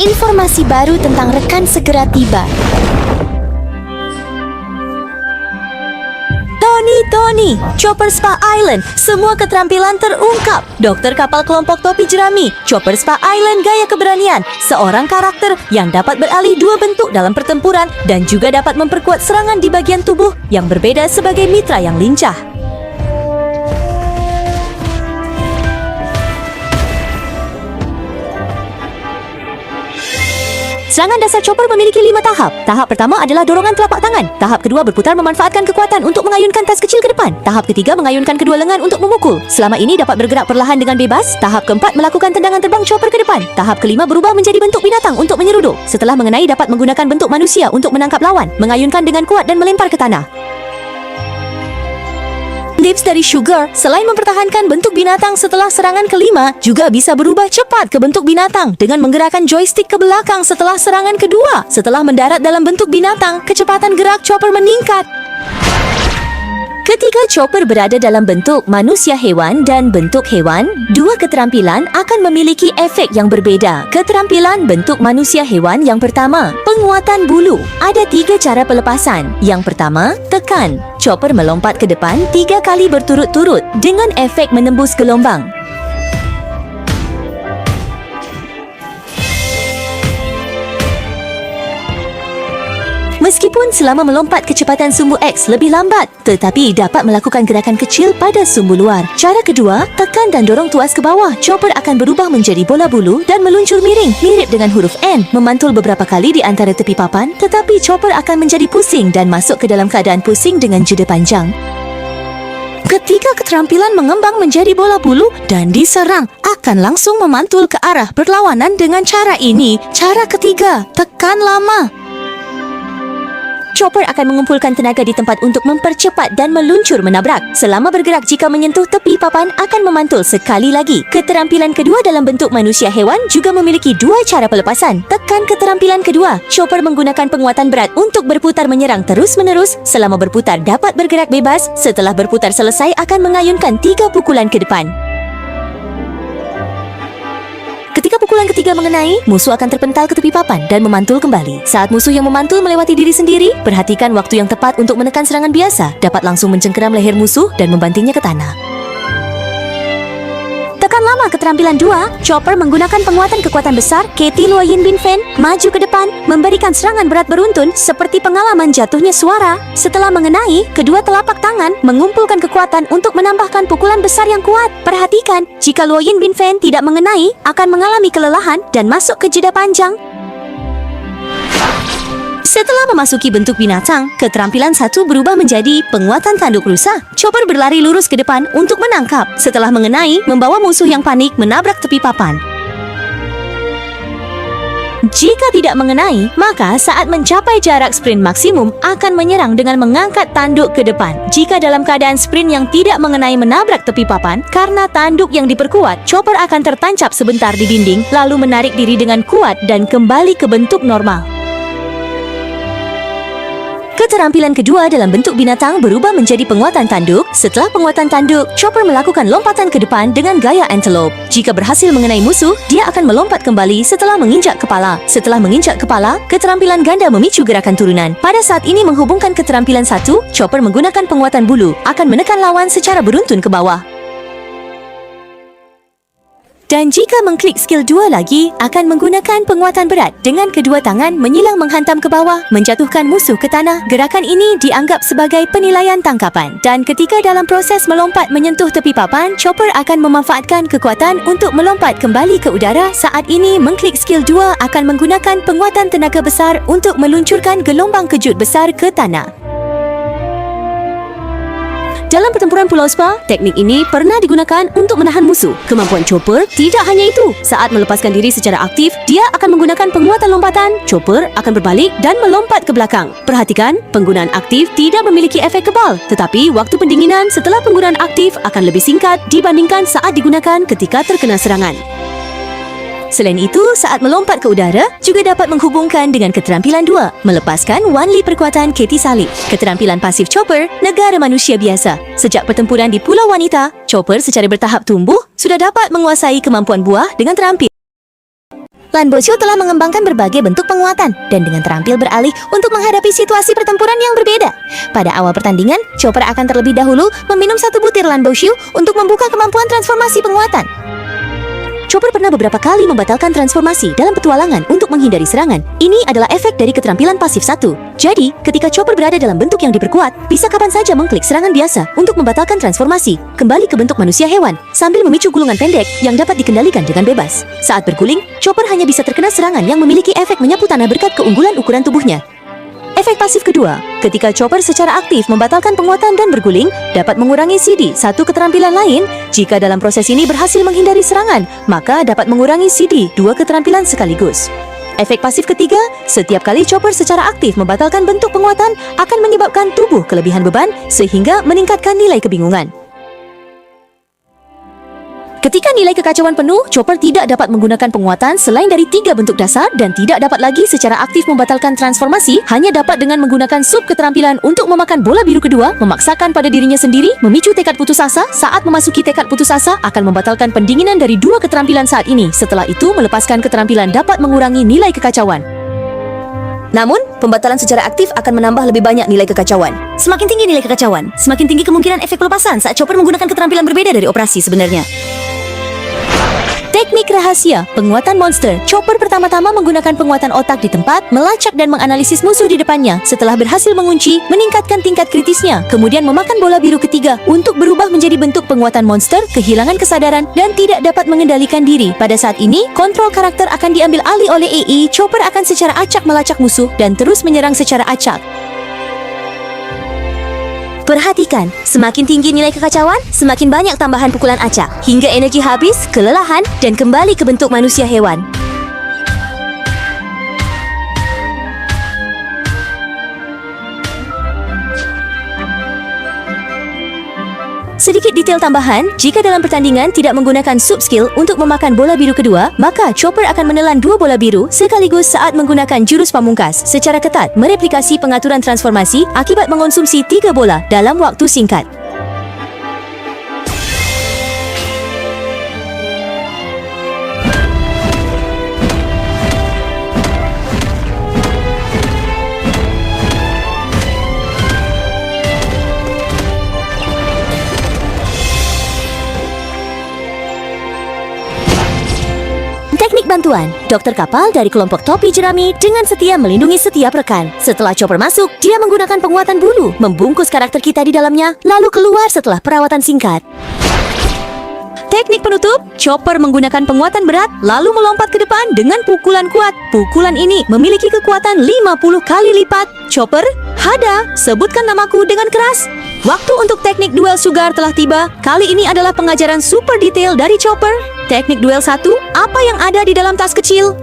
Informasi baru tentang rekan segera tiba. Tony, Chopper Spa Island, semua keterampilan terungkap. Dokter kapal kelompok topi jerami, Chopper Spa Island gaya keberanian, seorang karakter yang dapat beralih dua bentuk dalam pertempuran dan juga dapat memperkuat serangan di bagian tubuh yang berbeda sebagai mitra yang lincah. Serangan dasar Chopper memiliki 5 tahap. Tahap pertama adalah dorongan telapak tangan. Tahap kedua berputar memanfaatkan kekuatan untuk mengayunkan tas kecil ke depan. Tahap ketiga mengayunkan kedua lengan untuk memukul. Selama ini dapat bergerak perlahan dengan bebas. Tahap keempat melakukan tendangan terbang Chopper ke depan. Tahap kelima berubah menjadi bentuk binatang untuk menyeruduk. Setelah mengenai dapat menggunakan bentuk manusia untuk menangkap lawan, mengayunkan dengan kuat dan melempar ke tanah. Lips dari Sugar, selain mempertahankan bentuk binatang setelah serangan kelima, juga bisa berubah cepat ke bentuk binatang dengan menggerakkan joystick ke belakang setelah serangan kedua. Setelah mendarat dalam bentuk binatang, kecepatan gerak Chopper meningkat. Ketika Chopper berada dalam bentuk manusia hewan dan bentuk hewan, dua keterampilan akan memiliki efek yang berbeda. Keterampilan bentuk manusia hewan yang pertama, penguatan bulu. Ada 3 cara pelepasan. Yang pertama, tekan. Chopper melompat ke depan 3 kali berturut-turut dengan efek menembus gelombang. Meskipun selama melompat kecepatan sumbu X lebih lambat, tetapi dapat melakukan gerakan kecil pada sumbu luar. Cara kedua, tekan dan dorong tuas ke bawah. Chopper akan berubah menjadi bola bulu dan meluncur miring, mirip dengan huruf N. Memantul beberapa kali di antara tepi papan, tetapi Chopper akan menjadi pusing dan masuk ke dalam keadaan pusing dengan jeda panjang. Ketika keterampilan mengembang menjadi bola bulu dan diserang, akan langsung memantul ke arah berlawanan dengan cara ini. Cara ketiga, tekan lama. Chopper akan mengumpulkan tenaga di tempat untuk mempercepat dan meluncur menabrak. Selama bergerak jika menyentuh tepi papan akan memantul sekali lagi. Keterampilan kedua dalam bentuk manusia hewan juga memiliki 2 cara pelepasan. Tekan keterampilan kedua. Chopper menggunakan penguatan berat untuk berputar menyerang terus-menerus. Selama berputar dapat bergerak bebas. Setelah berputar selesai akan mengayunkan 3 pukulan ke depan. Ketika pukulan ketiga mengenai, musuh akan terpental ke tepi papan dan memantul kembali. Saat musuh yang memantul melewati diri sendiri, perhatikan waktu yang tepat untuk menekan serangan biasa. Dapat langsung mencengkeram leher musuh dan membantingnya ke tanah. Tekan lama keterampilan 2, Chopper menggunakan penguatan kekuatan besar, Katie Luo Yin Bin Fen, maju ke depan, memberikan serangan berat beruntun seperti pengalaman jatuhnya suara. Setelah mengenai, kedua telapak tangan mengumpulkan kekuatan untuk menambahkan pukulan besar yang kuat. Perhatikan, jika Luo Yin Bin Fen tidak mengenai, akan mengalami kelelahan dan masuk ke jeda panjang. Setelah memasuki bentuk binatang, keterampilan 1 berubah menjadi penguatan tanduk rusa. Chopper berlari lurus ke depan untuk menangkap. Setelah mengenai, membawa musuh yang panik menabrak tepi papan. Jika tidak mengenai, maka saat mencapai jarak sprint maksimum akan menyerang dengan mengangkat tanduk ke depan. Jika dalam keadaan sprint yang tidak mengenai menabrak tepi papan, karena tanduk yang diperkuat, Chopper akan tertancap sebentar di dinding, lalu menarik diri dengan kuat dan kembali ke bentuk normal. Keterampilan kedua dalam bentuk binatang berubah menjadi penguatan tanduk. Setelah penguatan tanduk, Chopper melakukan lompatan ke depan dengan gaya antelope. Jika berhasil mengenai musuh, dia akan melompat kembali setelah menginjak kepala. Setelah menginjak kepala, keterampilan ganda memicu gerakan turunan. Pada saat ini menghubungkan keterampilan 1, Chopper menggunakan penguatan bulu, akan menekan lawan secara beruntun ke bawah. Dan jika mengklik skill 2 lagi, akan menggunakan penguatan berat dengan kedua tangan menyilang menghantam ke bawah, menjatuhkan musuh ke tanah. Gerakan ini dianggap sebagai penilaian tangkapan. Dan ketika dalam proses melompat menyentuh tepi papan, Chopper akan memanfaatkan kekuatan untuk melompat kembali ke udara. Saat ini, mengklik skill 2 akan menggunakan penguatan tenaga besar untuk meluncurkan gelombang kejut besar ke tanah. Dalam pertempuran Pulau Spa, teknik ini pernah digunakan untuk menahan musuh. Kemampuan Chopper tidak hanya itu. Saat melepaskan diri secara aktif, dia akan menggunakan penguatan lompatan. Chopper akan berbalik dan melompat ke belakang. Perhatikan, penggunaan aktif tidak memiliki efek kebal, tetapi waktu pendinginan setelah penggunaan aktif akan lebih singkat dibandingkan saat digunakan ketika terkena serangan. Selain itu, saat melompat ke udara, juga dapat menghubungkan dengan keterampilan 2, melepaskan Wanli perkuatan Katie Salib. Keterampilan pasif Chopper, negara manusia biasa. Sejak pertempuran di Pulau Wanita, Chopper secara bertahap tumbuh, sudah dapat menguasai kemampuan buah dengan terampil. Lan Boshu telah mengembangkan berbagai bentuk penguatan dan dengan terampil beralih untuk menghadapi situasi pertempuran yang berbeda. Pada awal pertandingan, Chopper akan terlebih dahulu meminum 1 butir Lan Boshu untuk membuka kemampuan transformasi penguatan. Chopper pernah beberapa kali membatalkan transformasi dalam petualangan untuk menghindari serangan. Ini adalah efek dari keterampilan pasif 1. Jadi, ketika Chopper berada dalam bentuk yang diperkuat, bisa kapan saja mengklik serangan biasa untuk membatalkan transformasi, kembali ke bentuk manusia hewan, sambil memicu gulungan pendek yang dapat dikendalikan dengan bebas. Saat berguling, Chopper hanya bisa terkena serangan yang memiliki efek menyapu tanah berkat keunggulan ukuran tubuhnya. Efek pasif kedua, ketika Chopper secara aktif membatalkan penguatan dan berguling, dapat mengurangi CD, satu keterampilan lain. Jika dalam proses ini berhasil menghindari serangan, maka dapat mengurangi CD, 2 keterampilan sekaligus. Efek pasif ketiga, setiap kali Chopper secara aktif membatalkan bentuk penguatan, akan menyebabkan tubuh kelebihan beban, sehingga meningkatkan nilai kebingungan. Ketika nilai kekacauan penuh, Chopper tidak dapat menggunakan penguatan selain dari 3 bentuk dasar dan tidak dapat lagi secara aktif membatalkan transformasi, hanya dapat dengan menggunakan sub keterampilan untuk memakan bola biru kedua, memaksakan pada dirinya sendiri, memicu tekad putus asa. Saat memasuki tekad putus asa, akan membatalkan pendinginan dari 2 keterampilan saat ini. Setelah itu, melepaskan keterampilan dapat mengurangi nilai kekacauan. Namun, pembatalan secara aktif akan menambah lebih banyak nilai kekacauan. Semakin tinggi nilai kekacauan, semakin tinggi kemungkinan efek pelepasan saat Chopper menggunakan keterampilan berbeda dari operasi sebenarnya. Teknik rahasia, penguatan monster. Chopper pertama-tama menggunakan penguatan otak di tempat, melacak dan menganalisis musuh di depannya. Setelah berhasil mengunci, meningkatkan tingkat kritisnya, kemudian memakan bola biru ketiga untuk berubah menjadi bentuk penguatan monster, kehilangan kesadaran, dan tidak dapat mengendalikan diri. Pada saat ini, kontrol karakter akan diambil alih oleh AI. Chopper akan secara acak melacak musuh dan terus menyerang secara acak. Perhatikan, semakin tinggi nilai kekacauan, semakin banyak tambahan pukulan acak, hingga energi habis, kelelahan, dan kembali ke bentuk manusia hewan. Sedikit detail tambahan, jika dalam pertandingan tidak menggunakan sub skill untuk memakan bola biru kedua, maka Chopper akan menelan 2 bola biru sekaligus saat menggunakan jurus pamungkas, secara ketat mereplikasi pengaturan transformasi akibat mengonsumsi 3 bola dalam waktu singkat. Teknik bantuan, dokter kapal dari kelompok topi jerami dengan setia melindungi setiap rekan. Setelah Chopper masuk, dia menggunakan penguatan bulu, membungkus karakter kita di dalamnya, lalu keluar setelah perawatan singkat. Teknik penutup, Chopper menggunakan penguatan berat, lalu melompat ke depan dengan pukulan kuat. Pukulan ini memiliki kekuatan 50 kali lipat. Chopper, Hada, sebutkan namaku dengan keras. Waktu untuk teknik duel sugar telah tiba. Kali ini adalah pengajaran super detail dari Chopper. Teknik duel 1, apa yang ada di dalam tas kecil?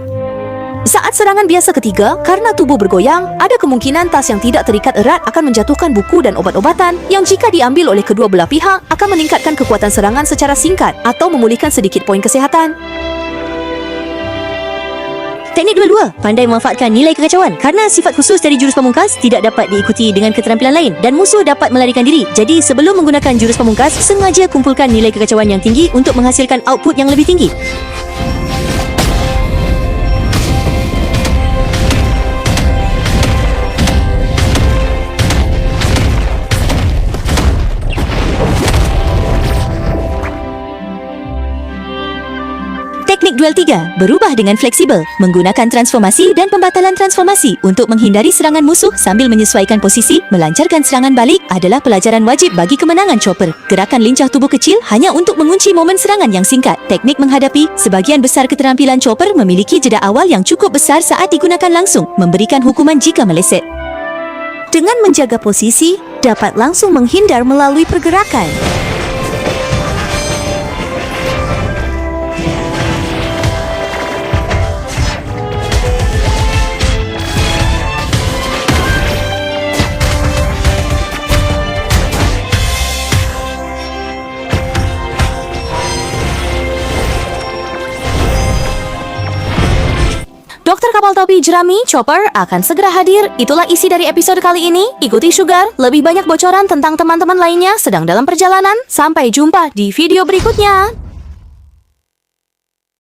Saat serangan biasa ketiga, karena tubuh bergoyang, ada kemungkinan tas yang tidak terikat erat akan menjatuhkan buku dan obat-obatan yang jika diambil oleh kedua belah pihak akan meningkatkan kekuatan serangan secara singkat atau memulihkan sedikit poin kesehatan. Teknik duel 2, pandai memanfaatkan nilai kekacauan. Karena sifat khusus dari jurus pamungkas tidak dapat diikuti dengan keterampilan lain dan musuh dapat melarikan diri. Jadi sebelum menggunakan jurus pamungkas, sengaja kumpulkan nilai kekacauan yang tinggi untuk menghasilkan output yang lebih tinggi. Teknik duel 3 berubah dengan fleksibel, menggunakan transformasi dan pembatalan transformasi untuk menghindari serangan musuh sambil menyesuaikan posisi. Melancarkan serangan balik adalah pelajaran wajib bagi kemenangan Chopper. Gerakan lincah tubuh kecil hanya untuk mengunci momen serangan yang singkat. Teknik menghadapi, sebagian besar keterampilan Chopper memiliki jeda awal yang cukup besar saat digunakan langsung, memberikan hukuman jika meleset. Dengan menjaga posisi, dapat langsung menghindar melalui pergerakan. Dokter kapal topi jerami Chopper akan segera hadir. Itulah isi dari episode kali ini. Ikuti Sugar, lebih banyak bocoran tentang teman-teman lainnya sedang dalam perjalanan. Sampai jumpa di video berikutnya.